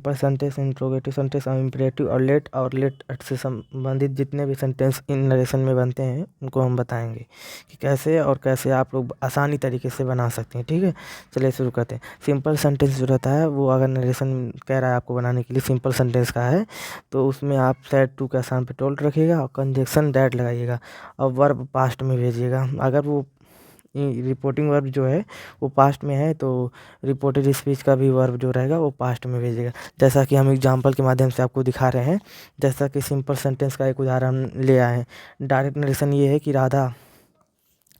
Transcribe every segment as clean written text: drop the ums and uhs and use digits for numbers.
Simple sentence, interrogative sentence और imperative और late से संबंधित जितने भी सेंटेंस इन नरेशन में बनते हैं उनको हम बताएंगे कि कैसे और कैसे आप लोग आसानी तरीके से बना सकते हैं। ठीक है, चलिए शुरू करते हैं। सिंपल सेंटेंस जो रहता है वो अगर नरेशन कह रहा है आपको बनाने के लिए सिंपल सेंटेंस का है तो उसमें आप सेड टू के स्थान पर टोल्ड रखिएगा और कंजक्शन दैट लगाइएगा और वर्ब पास्ट में भेजिएगा। अगर वो रिपोर्टिंग वर्ब जो है वो पास्ट में है तो रिपोर्टेड स्पीच का भी वर्ब जो रहेगा वो पास्ट में भेजेगा। जैसा कि हम एग्जांपल के माध्यम से आपको दिखा रहे हैं, जैसा कि सिंपल सेंटेंस का एक उदाहरण ले आए हैं। डायरेक्ट नरेशन ये है कि Radha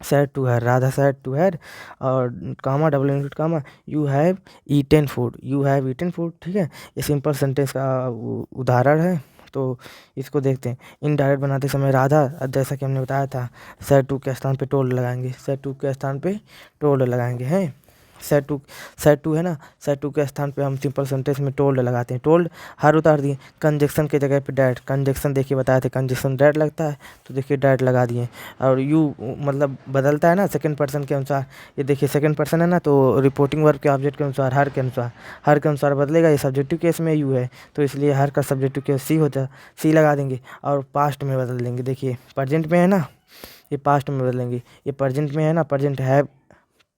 said to her, Radha said to her और comma double include comma you have eaten food, you have eaten food. ठीक है, ये सिंपल सेंटेंस का उदाहरण है। तो इसको देखते हैं। इनडायरेक्ट बनाते समय राधा, जैसा कि हमने बताया था, सैड टू के स्थान पे टोल्ड लगाएंगे, सैड टू के स्थान पे टोल्ड लगाएंगे हैं। सैड टू है ना, सैड टू के स्थान पे हम सिंपल सेंटेंस में टोल्ड लगाते हैं। टोल्ड हर उतार दिए, कंजक्शन के जगह पे डैट, कंजक्शन देखिए बताए थे कंजक्शन डैट लगता है तो देखिए डैट लगा दिए। और यू मतलब बदलता है ना सेकंड पर्सन के अनुसार, ये देखिए सेकंड पर्सन है ना तो रिपोर्टिंग वर्ब के ऑब्जेक्ट के अनुसार, हर के अनुसार बदलेगा। ये सब्जेक्टिव केस में यू है तो इसलिए हर का सब्जेक्टिव केस सी होता है, सी लगा देंगे और पास्ट में बदल देंगे। देखिए प्रेजेंट में है ना, ये पास्ट में बदलेंगे। ये प्रेजेंट में है ना, प्रेजेंट है,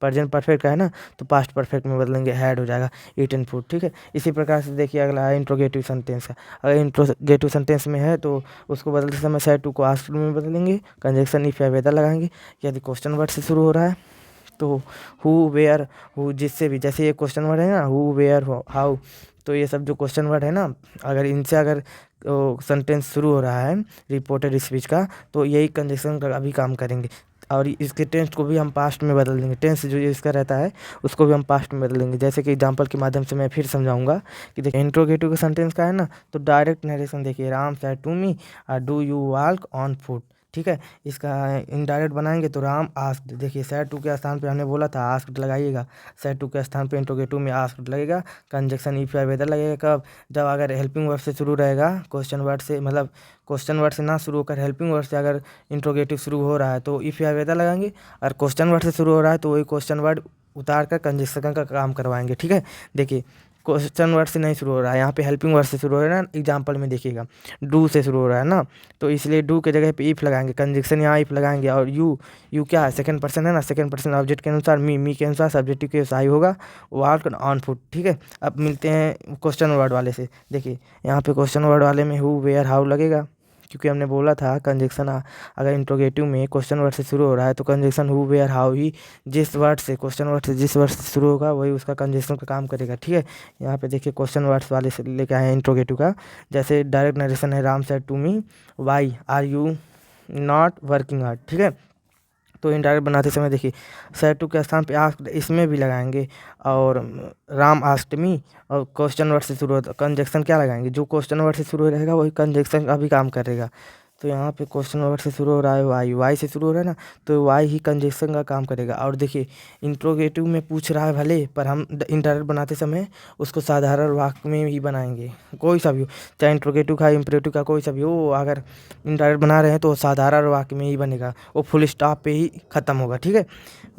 प्रेजेंट परफेक्ट का है ना तो पास्ट परफेक्ट में बदलेंगे, हैड हो जाएगा ईटन फूड। ठीक है, इसी प्रकार से देखिए अगला है इंट्रोगेटिव सेंटेंस है। अगर इंट्रोगेटिव सेंटेंस में है तो उसको बदलते समय सैड टू को आस्क्ड में बदलेंगे, कंजक्शन इफ या वेदर लगाएंगे। यदि क्वेश्चन वर्ड से शुरू हो रहा है तो हु वेयर, हु जिससे भी, जैसे ये क्वेश्चन वर्ड है ना हु वेयर हाउ, तो ये सब जो क्वेश्चन वर्ड है ना अगर इनसे अगर सेंटेंस शुरू हो रहा है रिपोर्टेड स्पीच का तो यही कंजक्शन का भी काम करेंगे। और इसके टेंस को भी हम पास्ट में बदल देंगे, टेंस जो इसका रहता है उसको भी हम पास्ट में बदल देंगे। जैसे कि एग्जांपल के माध्यम से मैं फिर समझाऊंगा कि देखिए इंट्रोगेटिव का सेंटेंस का है ना तो डायरेक्ट नरेशन देखिए, Ram said to me do you walk on foot. ठीक है, इसका इनडायरेक्ट बनाएंगे तो राम आस्क्ड, देखिए सैड टू के स्थान पे हमने बोला था आस्क्ड लगाइएगा, सैड टू के स्थान पे इंट्रोगेटिव में आस्क्ड लगेगा। कंजक्शन इफ या वेदर लगेगा कब, जब अगर हेल्पिंग वर्ब से शुरू रहेगा, क्वेश्चन वर्ड से मतलब क्वेश्चन वर्ड से ना शुरू होकर हेल्पिंग वर्ड से अगर इंट्रोगेटिव शुरू हो रहा है तो इफ या वेदर लगाएंगे, और क्वेश्चन वर्ड से शुरू हो रहा है तो वही क्वेश्चन वर्ड उतार कर कंजक्शन का काम करवाएंगे। ठीक है, देखिए क्वेश्चन वर्ड से नहीं शुरू हो रहा है, यहाँ पे हेल्पिंग वर्ड से शुरू हो रहा है ना, एग्जांपल में देखिएगा डू से शुरू हो रहा है ना तो इसलिए डू के जगह पे इफ लगाएंगे, कंजक्शन यहाँ इफ लगाएंगे। और यू क्या है, सेकंड पर्सन है ना, सेकंड पर्सन ऑब्जेक्ट के अनुसार, मी के अनुसार सब्जेक्टिव के सही होगा, वॉक ऑन फुट। ठीक है, अब मिलते हैं क्वेश्चन वर्ड वाले से। देखिए यहाँ पे क्वेश्चन वर्ड वाले में हु वेयर हाउ लगेगा, क्योंकि हमने बोला था कंजक्शन अगर इंट्रोगेटिव में क्वेश्चन वर्ड से शुरू हो रहा है तो conjunction who where how he जिस वर्ड से, क्वेश्चन वर्ड से जिस वर्ड से शुरू होगा वही उसका कंजक्शन का काम करेगा। ठीक है, यहाँ पे देखिए क्वेश्चन वर्ड्स वाले से लेके आए हैं इंट्रोगेटिव का। जैसे डायरेक्ट नरेशन है, Ram said to me why are you not working hard. ठीक है, तो इनडायरेक्ट बनाते समय देखिए सैड टू के स्थान पे आस्क्ड इसमें भी लगाएंगे और राम आस्क्ड मी, और क्वेश्चन वर्ड से शुरू होता कंजक्शन क्या लगाएंगे, जो क्वेश्चन वर्ड से शुरू रहेगा वही कंजक्शन का भी काम करेगा। तो यहाँ पे क्वेश्चन वर्ड से शुरू हो रहा है वाई से शुरू हो रहा है ना तो वाई ही कंजक्शन का काम करेगा। और देखिए इंट्रोगेटिव में पूछ रहा है भले, पर हम इंडायरेक्ट बनाते समय उसको साधारण वाक्य में ही बनाएंगे, कोई सा भी हो, चाहे इंट्रोगेटिव का इम्परेटिव का कोई सा भी हो, अगर इंडायरेक्ट बना रहे हैं तो साधारण वाक्य में ही बनेगा, वो फुल स्टॉप पे ही ख़त्म होगा। ठीक है,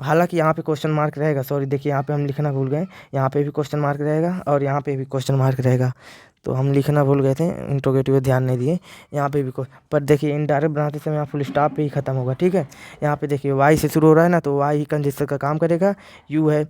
हालांकि यहाँ पे क्वेश्चन मार्क रहेगा, सॉरी देखिए यहाँ पे हम लिखना भूल गए, यहाँ पे भी क्वेश्चन मार्क रहेगा और यहाँ पे भी क्वेश्चन मार्क रहेगा, तो हम लिखना भूल गए थे, इंट्रोगेटिव ध्यान नहीं दिए। यहाँ पे भी पर देखिए इनडायरेक्ट बनाते समय यहाँ फुल स्टॉप पे ही ख़त्म होगा। ठीक है, यहाँ पे देखिए वाई से शुरू हो रहा है ना तो वाई ही कंजक्शन का काम करेगा। यू है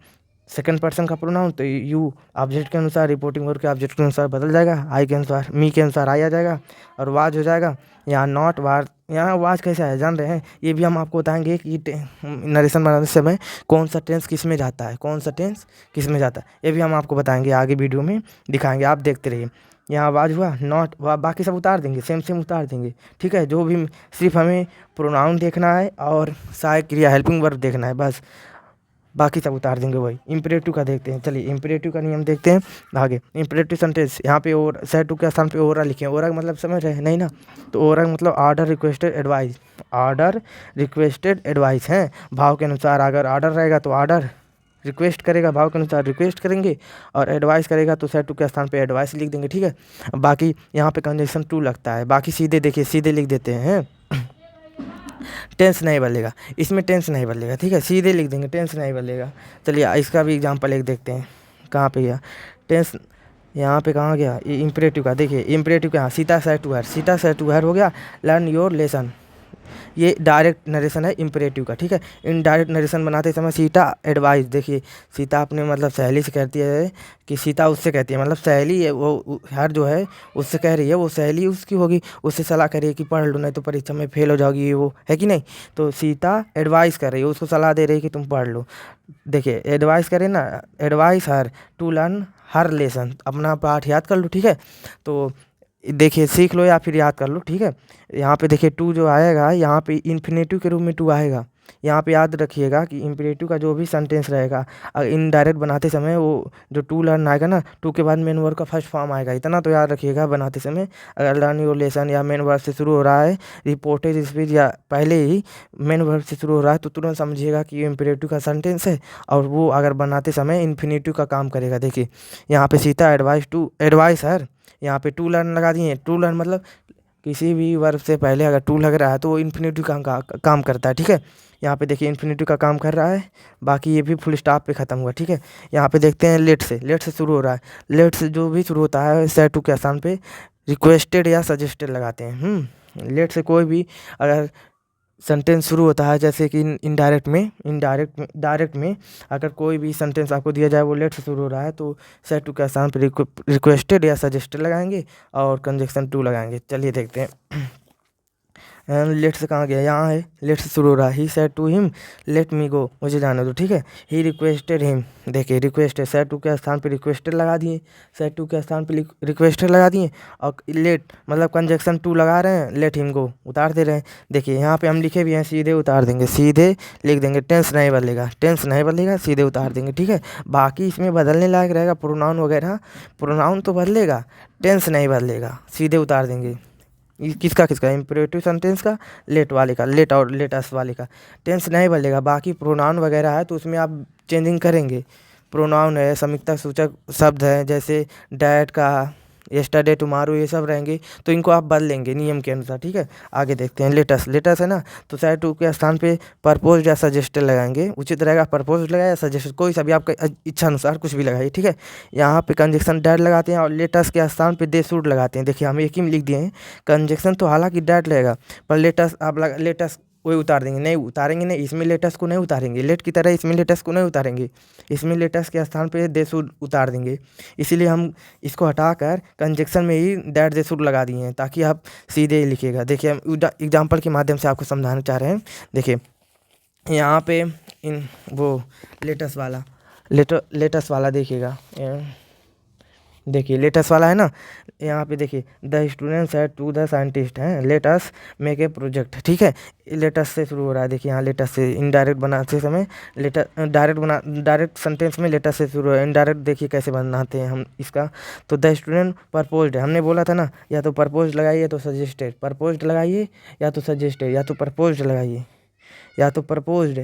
सेकंड पर्सन का प्रोनाउन तो यू ऑब्जेक्ट के अनुसार, रिपोर्टिंग वर्ब के ऑब्जेक्ट के अनुसार बदल जाएगा, आई के अनुसार, मी के अनुसार आई आ जाएगा और वाज हो जाएगा। यहाँ नॉट वार, यहाँ वाज कैसे आया जान रहे हैं, ये भी हम आपको बताएंगे कि नरेशन बनाते समय कौन सा टेंस किस में जाता है, कौन सा टेंस किस में जाता है, ये भी हम आपको बताएंगे आगे वीडियो में दिखाएंगे, आप देखते रहिए। यहाँ आवाज़ हुआ नॉट, बाकी सब उतार देंगे, सेम उतार देंगे। ठीक है, जो भी सिर्फ हमें प्रोनाउन देखना है और सहायक क्रिया हेल्पिंग वर्ब देखना है बस, बाकी सब उतार देंगे। वही इम्परेटिव का देखते हैं, चलिए इम्परेटिव का नियम देखते हैं आगे। इम्परेटिव सेंटेंस यहाँ पे और सैड टू के स्थान पे ओरा लिखे, ओरा का मतलब समझ रहे हैं नहीं ना, तो ओरा का मतलब order requested advice, order requested advice है। भाव के अनुसार अगर ऑर्डर रहेगा तो ऑर्डर, रिक्वेस्ट करेगा भाव के अनुसार रिक्वेस्ट करेंगे, और एडवाइस करेगा तो सैड टू के स्थान पे एडवाइस लिख देंगे। ठीक है, बाकी यहाँ पे कंजक्शन टू लगता है, बाकी सीधे देखिए सीधे लिख देते हैं, टेंस नहीं बदलेगा इसमें, टेंस नहीं बदलेगा। ठीक है, सीधे लिख देंगे, टेंस नहीं बदलेगा। चलिए इसका भी एग्जांपल एक देखते हैं, कहाँ पे गया टेंस, यहाँ पे कहाँ गया ये इम्परेटिव का, देखिए इम्परेटिव का, हाँ Sita said to her, Sita said to her हो गया, लर्न योर लेसन। ये डायरेक्ट नरेशन है इम्परेटिव का, ठीक है। इनडायरेक्ट नरेशन बनाते समय सीता एडवाइस, देखिए सीता अपने मतलब सहेली से कहती है कि सीता उससे कहती है, मतलब सहेली है वो हर जो है उससे कह रही है, वो सहेली उसकी होगी, उससे सलाह कर रही है कि पढ़ लो नहीं तो परीक्षा में फेल हो जाओगी, ये वो है कि नहीं। तो सीता एडवाइस कर रही है, उसको सलाह दे रही है कि तुम पढ़ लो। देखिए एडवाइस करे ना, advise her to learn her lesson, अपना पाठ याद कर लो, ठीक है। तो देखिए सीख लो या फिर याद कर लो, ठीक है। यहाँ पे देखिए टू जो आएगा यहाँ पे इन्फिनेटिव के रूप में टू आएगा। यहाँ पे याद रखिएगा कि इम्परेटिव का जो भी सेंटेंस रहेगा इनडायरेक्ट बनाते समय वो जो टू लर्न आएगा ना, टू के बाद मेन वर्ब का फर्स्ट फॉर्म आएगा, इतना तो याद रखिएगा बनाते समय। अगर लर्न योर लेसन या मेन वर्ब से शुरू हो रहा है, रिपोर्टेड स्पीच या पहले ही मेन वर्ब से शुरू हो रहा है, तो तुरंत समझिएगा कि ये इम्परेटिव का सेंटेंस है और वो अगर बनाते समय इन्फिनेटिव का काम करेगा। देखिए यहाँ पे सीता एडवाइस टू, एडवाइस है, यहाँ पे टू लर्न लगा दिए। टू लर्न मतलब किसी भी वर्ब से पहले अगर टू लग रहा है तो वो इन्फिनेटिव काम करता है, ठीक है। यहाँ पे देखिए इन्फिनेटिव का काम कर रहा है, बाकी ये भी फुल स्टॉप पे ख़त्म हुआ, ठीक है। यहाँ पे देखते हैं लेट से, लेट से शुरू हो रहा है, लेट से जो भी शुरू होता है सेड टू के स्थान पे रिक्वेस्टेड या सजेस्टेड लगाते हैं। लेट से कोई भी अगर सेंटेंस शुरू होता है, जैसे कि डायरेक्ट में अगर कोई भी सेंटेंस आपको दिया जाए वो लेट से शुरू हो रहा है तो सेड टू के स्थान पर रिक्वेस्टेड या सजेस्टेड लगाएंगे और कंजक्शन टू लगाएंगे। चलिए देखते हैं। लेट से कहाँ गया, यहाँ है, लेट से शुरू हो रहा है। He said to him let me go, मुझे जाने दो, ठीक है। ही रिक्वेस्टेड हिम, देखिए रिक्वेस्टेड सेड टू के स्थान पे रिक्वेस्टेड लगा दिए, सेड टू के स्थान पे रिक्वेस्टेड लगा दिए और लेट मतलब कंजक्शन टू लगा रहे हैं, लेट हिम गो उतार दे रहे हैं। देखिए यहाँ पे हम लिखे भी हैं, सीधे उतार देंगे, सीधे लिख देंगे, टेंस नहीं बदलेगा, टेंस नहीं बदलेगा, सीधे उतार देंगे, ठीक है। बाकी इसमें बदलने लायक रहेगा प्रोनाउन वगैरह, प्रोनाउन तो बदलेगा, टेंस नहीं बदलेगा, सीधे उतार देंगे। किसका किसका, इम्परेटिव सेंटेंस का, लेट वाले का, लेट और लेटस वाले का टेंस नहीं बदलेगा। बाकी प्रोनाउन वगैरह है तो उसमें आप चेंजिंग करेंगे। प्रोनाउन है, समीक्षक सूचक शब्द है, जैसे डैट का, यस्टरडे, टुमारो, ये सब रहेंगे तो इनको आप बदलेंगे नियम के अनुसार, ठीक है। आगे देखते हैं लेटस, लेटस है ना, तो शायद टू के स्थान पे परपोज या सजेस्टेड लगाएंगे, उचित रहेगा परपोज लगाया या सजेस्टेड, कोई सा भी आपका इच्छा अनुसार कुछ भी लगाइए, ठीक है। यहाँ पे कंजक्शन डैट लगाते हैं और लेटस के स्थान पे दे शुड लगाते हैं। देखिए हम एक ही में लिख दिए हैं, कंजक्शन तो हालांकि डैट लगेगा पर लेटस आप लेटस वही उतार देंगे, नहीं उतारेंगे, नहीं इसमें लेटस को नहीं उतारेंगे, लेट की तरह इसमें लेटस को नहीं उतारेंगे, इसमें लेटस के स्थान पे दे शुड उतार देंगे। इसीलिए हम इसको हटाकर कंजक्शन में ही दैट दे शुड लगा दिए हैं ताकि आप सीधे ही लिखिएगा। देखिए हम एग्जाम्पल के माध्यम से आपको समझाना चाह रहे हैं। देखिए यहाँ पे इन वो लेटस वाला देखिएगा, देखिए लेटस वाला है ना, यहाँ पे देखिए the student said to the scientist है लेटस मेक ए प्रोजेक्ट, ठीक है। लेटस से शुरू हो रहा है, देखिए यहाँ लेटस से इनडायरेक्ट बनाते समय लेटर डायरेक्ट सेंटेंस में लेटस से शुरू है, इनडायरेक्ट देखिए कैसे बनाते हैं हम इसका। तो द स्टूडेंट परपोज्ड है, हमने बोला था ना, या तो परपोज्ड लगाइए तो सजेस्टेड, परपोज्ड लगाइए या तो सजेस्टेड, या तो परपोज्ड लगाइए या तो परपोज्ड,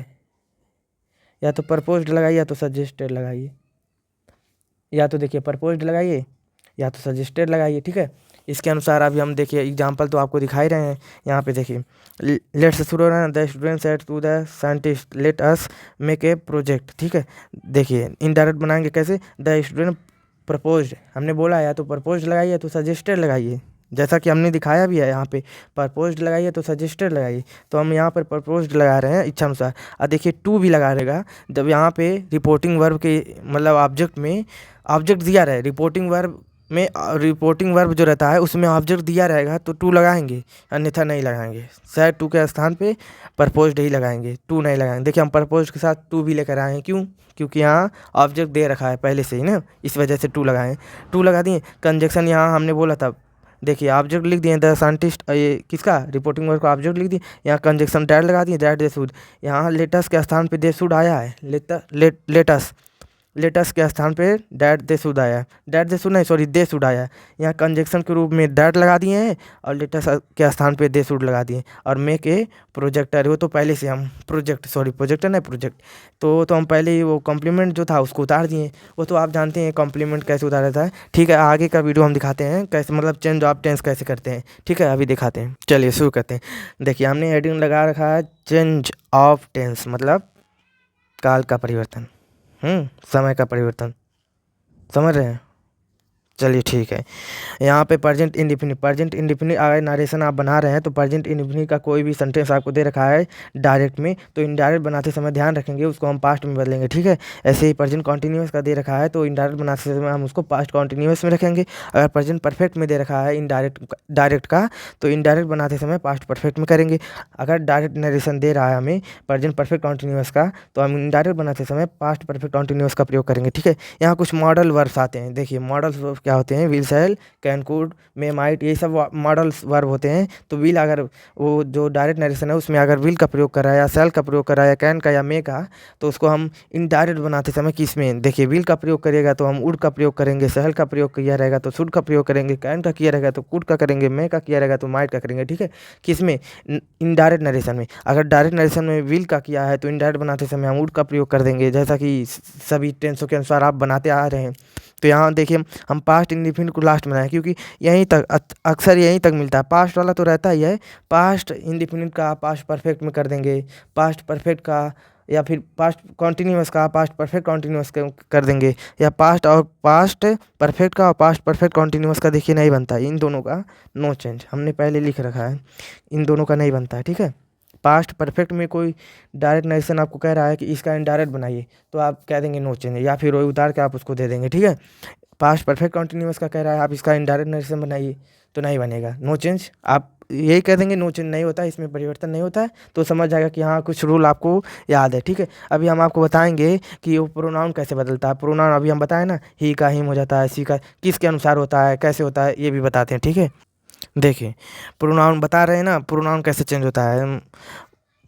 या तो परपोज्ड लगाइए या तो सजेस्टेड लगाइए, या तो देखिए परपोज्ड लगाइए या तो सजेस्टेड लगाइए, ठीक है। इसके अनुसार अभी हम देखिए एग्जाम्पल तो आपको दिखाई रहे हैं। यहाँ पे देखिए लेट से शुरू हो रहा है, the student said to the scientist let us make a project, ठीक है। देखिए इनडायरेक्ट बनाएंगे कैसे, द स्टूडेंट प्रपोज्ड, हमने बोला या तो प्रपोज्ड लगाइए तो सजेस्टेड लगाइए, जैसा कि हमने दिखाया भी है। यहाँ पे प्रपोज्ड लगाइए तो सजेस्टेड लगाइए, तो हम यहाँ पर प्रपोज्ड लगा रहे हैं इच्छा अनुसार। और देखिए टू भी लगा रहेगा जब यहाँ पे रिपोर्टिंग वर्ब के मतलब ऑब्जेक्ट में ऑब्जेक्ट दिया रहे, रिपोर्टिंग वर्ब में रिपोर्टिंग वर्ब जो रहता है उसमें ऑब्जेक्ट दिया रहेगा तो टू लगाएंगे, अन्यथा नहीं लगाएंगे। शायद टू के स्थान पे प्रपोज्ड ही लगाएंगे, टू नहीं लगाएंगे। देखिए हम प्रपोज्ड के साथ टू भी लेकर आए हैं, क्यों, क्योंकि यहाँ ऑब्जेक्ट दे रखा है पहले से ही ना, इस वजह से टू लगाएं, टू लगा दिए। कंजक्शन यहाँ हमने बोला था, देखिए ऑब्जेक्ट लिख दिए द साइंटिस्ट, ये किसका रिपोर्टिंग वर्ब का ऑब्जेक्ट लिख दिए, यहाँ कंजक्शन डैट लगा दिए, दैट दे शुड, यहाँ लेटस के स्थान पे दे शुड आया है, लेटस के स्थान पे डैट दे शुड आया है, डैट दे शुड नहीं सॉरी दे शुड आया है, यहाँ कंजक्शन के रूप में डैट लगा दिए हैं और लेटस के स्थान पे दे शुड लगा दिए। और मेक ए प्रोजेक्टर, वो तो पहले से हम प्रोजेक्टर नहीं प्रोजेक्ट, तो हम पहले ही वो कॉम्प्लीमेंट जो था उसको उतार दिए, वो तो आप जानते हैं कॉम्प्लीमेंट कैसे उतारा जाता है, ठीक है। आगे का वीडियो हम दिखाते हैं कैसे मतलब चेंज ऑफ टेंस कैसे करते हैं, ठीक है, अभी दिखाते हैं। चलिए शुरू करते हैं। देखिए हमने हेडिंग लगा रखा है चेंज ऑफ टेंस, मतलब काल का परिवर्तन, समय का परिवर्तन, समझ रहे हैं। चलिए ठीक है। यहाँ पे प्रेजेंट इंडेफिनिट अगर नरेशन आप बना रहे हैं तो प्रेजेंट इंडेफिनिट का कोई भी सेंटेंस आपको दे रखा है डायरेक्ट में, तो इनडायरेक्ट बनाते समय ध्यान रखेंगे उसको हम पास्ट में बदलेंगे, ठीक है। ऐसे ही प्रेजेंट कॉन्टिन्यूअस का दे रखा है तो इनडायरेक्ट बनाते समय हम उसको पास्ट कॉन्टिन्यूअस में रखेंगे। अगर प्रेजेंट परफेक्ट में दे रखा है डायरेक्ट का, तो इनडायरेक्ट बनाते समय पास्ट परफेक्ट में करेंगे। अगर डायरेक्ट नरेशन दे रहा है हमें प्रेजेंट परफेक्ट कॉन्टिन्यूअस का, तो हम इनडायरेक्ट बनाते समय पास्ट परफेक्ट कॉन्टिन्यूअस का प्रयोग करेंगे, ठीक है। यहाँ कुछ मॉडल वर्ब्स आते हैं, देखिए मॉडल वर्ब क्या होते हैं, will, shall, can, could, may, might, ये सब मॉडल्स वर्ब होते हैं। तो विल अगर वो जो डायरेक्ट नरेशन है उसमें अगर विल का प्रयोग कर रहा है या शैल का प्रयोग कर रहा है या कैन का या मे का, तो उसको हम इनडायरेक्ट बनाते समय किस में, देखिए विल का प्रयोग करिएगा तो हम वुड का प्रयोग करेंगे, शैल का प्रयोग किया रहेगा तो शुड का प्रयोग करेंगे, कैन का किया रहेगा तो कुड का करेंगे, मे का किया रहेगा तो माइट का करेंगे, ठीक है। किस में, इनडायरेक्ट नरेशन में। अगर डायरेक्ट नरेशन में विल का किया है तो इनडायरेक्ट बनाते समय हम वुड का प्रयोग कर देंगे, जैसा कि सभी टेंसों के अनुसार आप बनाते आ रहे हैं। तो यहाँ देखिए हम पास्ट इंडिफिनिट को लास्ट में लाए क्योंकि यहीं तक अक्सर यहीं तक मिलता है, पास्ट वाला तो रहता ही है। पास्ट इंडिफिनिट का पास्ट परफेक्ट में कर देंगे, पास्ट परफेक्ट का या फिर पास्ट कॉन्टिन्यूअस का पास्ट परफेक्ट कॉन्टिन्यूअस कर देंगे, या पास्ट और पास्ट परफेक्ट का और पास्ट परफेक्ट कॉन्टिन्यूअस का देखिए नहीं बनता, इन दोनों का नो चेंज हमने पहले लिख रखा है, इन दोनों का नहीं बनता है, ठीक है। पास्ट परफेक्ट में कोई डायरेक्ट नरेशन आपको कह रहा है कि इसका इनडायरेक्ट बनाइए, तो आप कह देंगे नो चेंज, या फिर वही उतार के आप उसको दे देंगे, ठीक है। पास्ट परफेक्ट कॉन्टिन्यूअस का कह रहा है आप इसका इनडायरेक्ट नरेशन बनाइए, तो नहीं बनेगा, नो चेंज। आप यही कह देंगे नो चेंज नहीं होता है, इसमें परिवर्तन नहीं होता है, तो समझ जाएगा कि हाँ कुछ रूल आपको याद है, ठीक है। अभी हम आपको बताएंगे कि वो प्रोनाउन कैसे बदलता है। प्रोनाउन अभी हम बताए ना, ही का हिम हो जाता है, सी का किसके अनुसार होता है, कैसे होता है, ये भी बताते हैं, ठीक है। देखिए प्रोनाउन बता रहे हैं ना, प्रोनाउन कैसे चेंज होता है,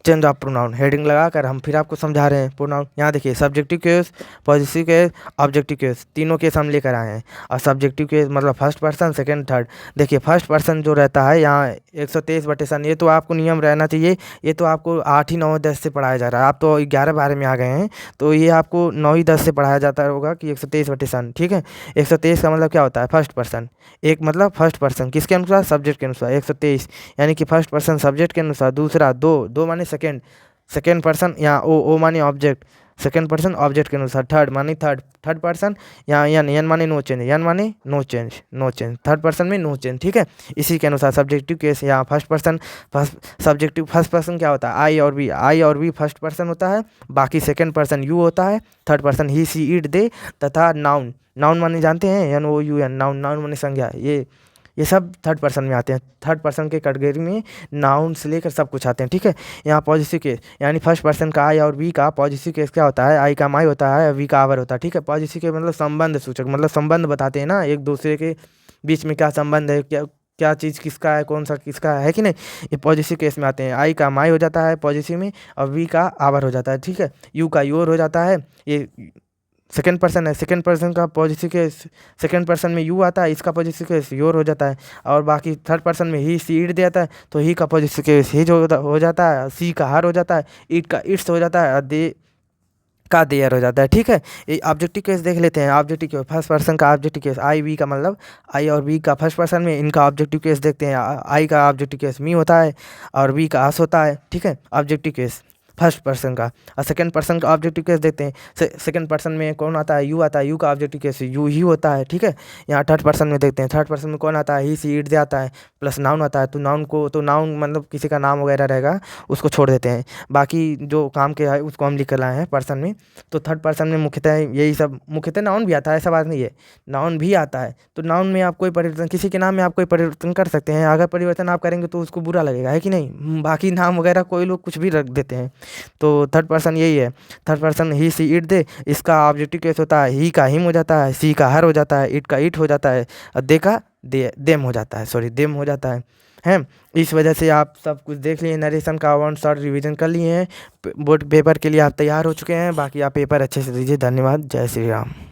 चेंज ऑफ प्रोनाउन हेडिंग लगाकर हम फिर आपको समझा रहे हैं। प्रोनाउन यहाँ देखिए, subjective case, positive case, objective case, तीनों केस हम लेकर आए हैं। और सब्जेक्टिव केस मतलब फर्स्ट पर्सन, सेकंड, थर्ड। देखिए फर्स्ट पर्सन जो रहता है यहाँ 123/सन, ये तो आपको नियम रहना चाहिए, ये तो आपको 8 ही 9 10 से पढ़ाया जा रहा है, आप तो 11 12 में आ गए हैं, तो ये आपको 9 ही 10 से पढ़ाया जाता होगा कि 123/सन, ठीक है। 123 का मतलब क्या होता है, फर्स्ट पर्सन। एक मतलब फर्स्ट पर्सन किसके अनुसार, सब्जेक्ट के अनुसार, 123 यानी कि फर्स्ट पर्सन सब्जेक्ट के अनुसार। दूसरा दो माने सेकेंड पर्सन, यहाँ ओ माने ऑब्जेक्ट, सेकेंड पर्सन ऑब्जेक्ट के अनुसार। थर्ड माने थर्ड पर्सन, यहाँ यन माने नो चेंज, यन माने नो चेंज, थर्ड पर्सन में नो चेंज, ठीक है। इसी के अनुसार सब्जेक्टिव केस, यहाँ फर्स्ट पर्सन, फर्स्ट पर्सन क्या होता है, आई और वी फर्स्ट पर्सन होता है, बाकी सेकेंड पर्सन यू होता है, third person he, she, it, they, तथा नाउन माने जानते हैं, NOUN, नाउन माने संज्ञा, ये सब थर्ड पर्सन में आते हैं। थर्ड पर्सन के कैटेगरी में नाउन से लेकर सब कुछ आते हैं, ठीक है। यहाँ पॉजिटिव केस यानी फर्स्ट पर्सन का आई और वी का पॉजिटिव केस क्या होता है, आई का माई होता है, वी का आवर होता है, ठीक है। पॉजिटिव केस मतलब संबंध सूचक, मतलब संबंध बताते हैं ना, एक दूसरे के बीच में क्या संबंध है, क्या चीज़ किसका है, कौन सा किसका है कि नहीं, ये पॉजिटिव केस में आते हैं। आई का माई हो जाता है पॉजिटिव में, और वी का आवर हो जाता है, ठीक है। यू का योर हो जाता है, ये सेकेंड पर्सन है, सेकेंड पर्सन का पॉजिटिव केस, सेकेंड पर्सन में यू आता है, इसका पॉजिटिव केस योर हो जाता है, और बाकी थर्ड पर्सन में ही, सी, इट दे आता है, तो ही का पॉजिटिव केस हिज हो जाता है, सी का हर हो जाता है, इट का इट्स हो जाता है, और दे का देयर हो जाता है, ठीक है। ये ऑब्जेक्टिव केस देख लेते हैं। ऑब्जेक्टिव केस फर्स्ट पर्सन का ऑब्जेक्टिव केस, आई वी का मतलब आई और वी का फर्स्ट पर्सन में इनका ऑब्जेक्टिव केस देखते हैं। आई का ऑब्जेक्टिव केस मी होता है और वी का अस होता है, ठीक है। ऑब्जेक्टिव केस फर्स्ट पर्सन का। और सेकंड पर्सन का ऑब्जेक्टिव केस देखते हैं। सेकंड पर्सन में कौन आता है, यू आता है, यू का ऑब्जेक्टिव केस यू ही होता है, ठीक है। यहाँ थर्ड पर्सन में देखते हैं, थर्ड पर्सन में कौन आता है, ही, सी, इट दे आता है, प्लस नाउन आता है, तो नाउन मतलब किसी का नाम वगैरह रहेगा उसको छोड़ देते हैं, बाकी जो काम के है उसको हम लिख कर लाए हैं पर्सन में। तो थर्ड पर्सन में मुख्यतः यही सब, मुख्यतः नाउन भी आता है, ऐसा बात नहीं है, नाउन भी आता है। तो नाउन में आप कोई परिवर्तन, किसी के नाम में आप कोई परिवर्तन कर सकते हैं, अगर परिवर्तन आप करेंगे तो उसको बुरा लगेगा, है कि नहीं। बाकी नाम वगैरह कोई लोग कुछ भी रख देते हैं, तो थर्ड पर्सन यही है। Third person he, she, it they, इसका ऑब्जेक्टिव केस होता है, ही का हिम हो जाता है, सी का हर हो जाता है, इट का इट हो जाता है, और दे का देम हो जाता है, देम हो जाता है हैं। इस वजह से आप सब कुछ देख लिए, नरेशन का वन शॉर्ट रिवीजन कर लिए हैं, बोर्ड पेपर के लिए आप तैयार हो चुके हैं। बाकी आप पेपर अच्छे से दीजिए। धन्यवाद। जय श्री राम।